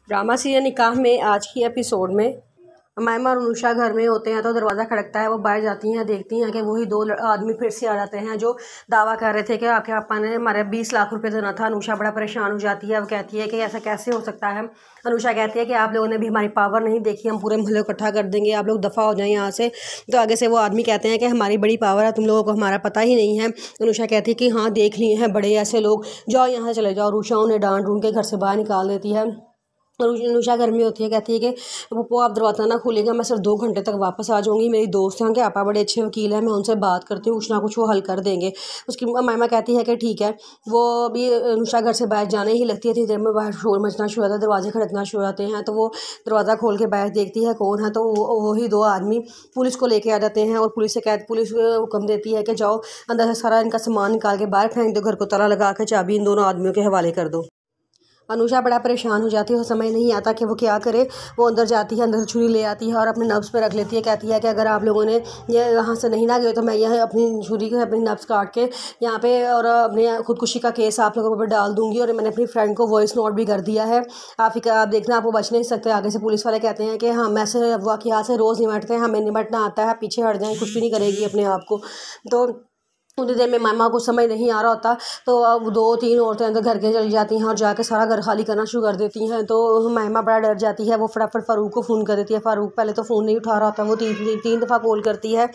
Drama serial निकाह में आज की एपिसोड में अमायमा और अनुषा घर में होते हैं तो दरवाज़ा खड़कता है। वो बाहर जाती हैं, देखती हैं कि वही दो आदमी फिर से आ जाते हैं जो दावा कर रहे थे कि आपके पापा ने हमारे 20 लाख रुपए देना था। अनुषा बड़ा परेशान हो जाती है। वो कहती है कि ऐसा कैसे हो सकता है। अनुषा कहती है कि आप लोगों ने भी हमारी पावर नहीं देखी, हम पूरे मोहल्ले को इकट्ठा कर देंगे, आप लोग दफ़ा हो जाएं यहाँ से। तो आगे से वो आदमी कहते हैं कि हमारी बड़ी पावर है, तुम लोगों को हमारा पता ही नहीं है। अनुषा कहती है कि हाँ देख लिए हैं बड़े ऐसे लोग, जाओ यहाँ चले जाओ। अनुषा उन्हें डांट ढूंढ के घर से बाहर निकाल देती है। अनुषा घर में होती है, कहती है कि वो आप दरवाज़ा ना खोलेगा, मैं सिर्फ 2 घंटे तक वापस आ जाऊँगी। मेरी दोस्त हैं कि आपा बड़े अच्छे वकील हैं, मैं उनसे बात करती हूँ, कुछ ना कुछ वो हल कर देंगे। उसकी मामा कहती है कि ठीक है। वो भी अनुषा घर से बाहर जाने ही लगती है। इतनी देर में बाहर शोर मचना शुरू होता है, दरवाजे खड़कना शुरू होते हैं। तो वो दरवाज़ा खोल के बाहर देखती है कौन है, तो वही 2 आदमी पुलिस को लेके आ जाते हैं। और पुलिस हुक्म देती है कि जाओ अंदर से सारा इनका सामान निकाल के बाहर फेंक दो, घर को ताला लगा के चाबी इन दोनों आदमियों के हवाले कर दो। अनुषा बड़ा परेशान हो जाती है, वो समझ नहीं आता कि वो क्या करे। वो अंदर जाती है, अंदर से छुरी ले आती है और अपने नब्ज़ पे रख लेती है। कहती है कि अगर आप लोगों ने ये यहाँ से नहीं ना गए तो मैं यह अपनी छुरी को अपनी नब्ज़ काट के यहाँ पे और अपने खुदकुशी का केस आप लोगों पर डाल दूँगी। और मैंने अपनी फ्रेंड को वॉइस नोट भी कर दिया है। आप देखना, आपको बच नहीं सकते। आगे से पुलिस वाले कहते हैं कि हम ऐसे वाक़यात से रोज़ निपटते हैं, हमें निपटना आता है, पीछे हट जाएँ, कुछ भी नहीं करेगी अपने आप को। तो उतनी देर में मामा को समझ नहीं आ रहा होता, तो अब 2-3 औरतें अंदर घर के चली जाती हैं और जाके सारा घर खाली करना शुरू कर देती हैं। तो मामा बड़ा डर जाती है। वो फटाफट फ़ारूक को फ़ोन कर देती है। फ़ारूक पहले तो फ़ोन नहीं उठा रहा होता, वो 3 दफ़ा कॉल करती है।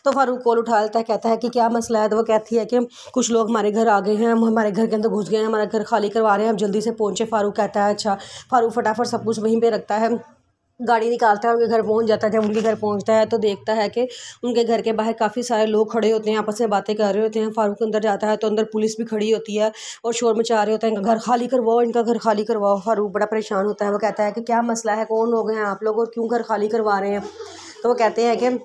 तो फ़ारूक कॉल उठा लेता है, कहता है कि क्या मसला है। तो वो कहती है कि कुछ लोग हमारे घर आ गए हैं, हम हमारे घर के अंदर घुस गए हैं, हमारा घर खाली करवा रहे हैं, हम जल्दी से पहुँचे। फ़ारूक कहता है अच्छा। फ़ारूक फटाफट सब कुछ वहीं पर रखता है, गाड़ी निकालता है, उनके घर पहुंच जाता है। जब उनके घर पहुंचता है तो देखता है कि उनके घर के बाहर काफ़ी सारे लोग खड़े होते हैं, आपस में बातें कर रहे होते हैं। फ़ारूक अंदर जाता है तो अंदर पुलिस भी खड़ी होती है और शोर मचा रहे होते हैं, इनका घर खाली करवाओ, इनका घर खाली करवाओ। फ़ारूक बड़ा परेशान होता है। वो कहता है कि क्या मसला है, कौन लोग हैं आप लोग और क्यों घर खाली करवा रहे हैं। तो वो कहते हैं कि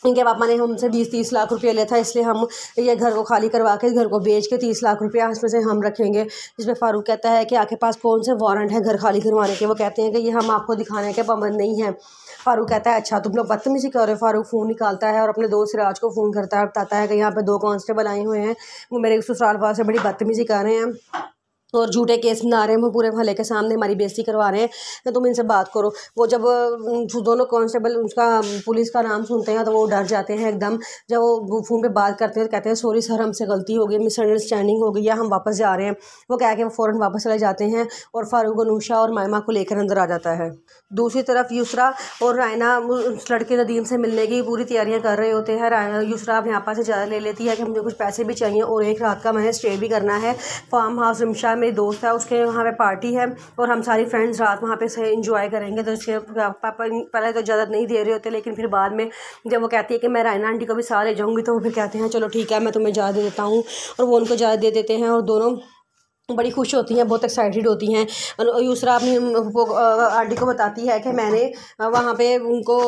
इनके पापा ने हमसे 20-30 लाख रुपया लिया था, इसलिए हम ये घर को खाली करवा के घर को बेच के 30 लाख रुपया इसमें से हम रखेंगे। जिसमें फ़ारूक कहता है कि आपके पास कौन से वारंट है घर खाली करवाने के। वो कहते हैं कि ये हम आपको दिखाने के पाबंद नहीं है। फ़ारूक कहता है अच्छा तुम लोग बदतमीज़ी कर रहे हो। फ़ारूक फ़ोन निकालता है और अपने दोस्त सिराज को फ़ोन करता है, बताता है कि यहाँ पे 2 कांस्टेबल आए हुए हैं, वो मेरे ससुराल वाले से बड़ी बदतमीज़ी कर रहे हैं और झूठे केस बना रहे हैं, वो पूरे मोहल्ले के सामने हमारी बेइज्जती करवा रहे हैं, तो तुम इनसे बात करो। वो जब दोनों कांस्टेबल उसका पुलिस का नाम सुनते हैं तो वो डर जाते हैं एकदम। जब वो फ़ोन पे बात करते हैं तो कहते हैं सॉरी सर, हमसे गलती हो गई, मिसअंडरस्टैंडिंग हो गई है, हम वापस जा रहे हैं। वो कह के वो फ़ौरन वापस चले जाते हैं और फ़ारूक अनुषा और मायमा को लेकर अंदर आ जाता है। दूसरी तरफ यूसरा और रायना उस लड़के नदीम से मिलने की पूरी तैयारियां कर रहे होते हैं। यूसरा अपने आपा से ज़्यादा ले लेती है कि मुझे कुछ पैसे भी चाहिए और एक रात का मैंने स्टे भी करना है। फार्म हाउस रिमशा मेरी दोस्त है, उसके वहाँ पे पार्टी है और हम सारी फ्रेंड्स रात वहाँ पे से इंजॉय करेंगे। तो इसके पापा पहले तो इजाज़त नहीं दे रहे होते, लेकिन फिर बाद में जब वो कहती है कि मैं रायना आंटी को भी साथ ले जाऊँगी तो वो फिर कहते हैं चलो ठीक है, मैं तुम्हें इजाज़त दे देता हूँ। और वो उनको इजाज़त दे देते हैं और दोनों बड़ी खुश होती हैं, बहुत एक्साइटेड होती हैं। यूसरा अपनी आंटी को बताती है कि मैंने वहाँ पे उनको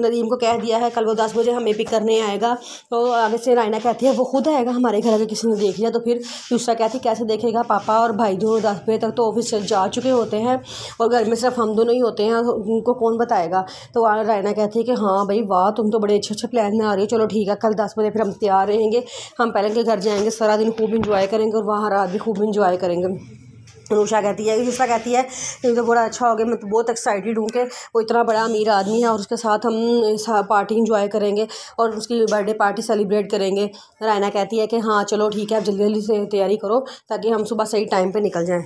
नदीम को कह दिया है कल वो 10 बजे हमें पिक करने आएगा। तो आगे से रायना कहती है वो खुद आएगा हमारे घर, अगर किसी ने देख लिया तो। फिर यूसरा कहती है कैसे देखेगा, पापा और भाई दोनों 10 बजे तक तो ऑफिस जा चुके होते हैं और घर में सिर्फ हम दोनों ही होते हैं, उनको कौन बताएगा। तो रायना कहती है कि हाँ भाई वाह, तुम तो बड़े अच्छे अच्छे प्लान में आ रही हो, चलो ठीक है कल 10 बजे फिर हम तैयार रहेंगे, हम पहले के घर जाएंगे, सारा दिन खूब इंजॉय करेंगे और वहाँ रात भी खूब इंजॉय करेंगे। अनुषा कहती है, दूसरा कहती है ये तो बड़ा अच्छा हो गया, मैं तो बहुत एक्साइटेड हूँ कि वो इतना बड़ा अमीर आदमी है और उसके साथ हम पार्टी इंजॉय करेंगे और उसकी बर्थडे पार्टी सेलिब्रेट करेंगे। रायना कहती है कि हाँ चलो ठीक है, आप जल्दी जल्दी से तैयारी करो ताकि हम सुबह सही टाइम पे निकल जाएं।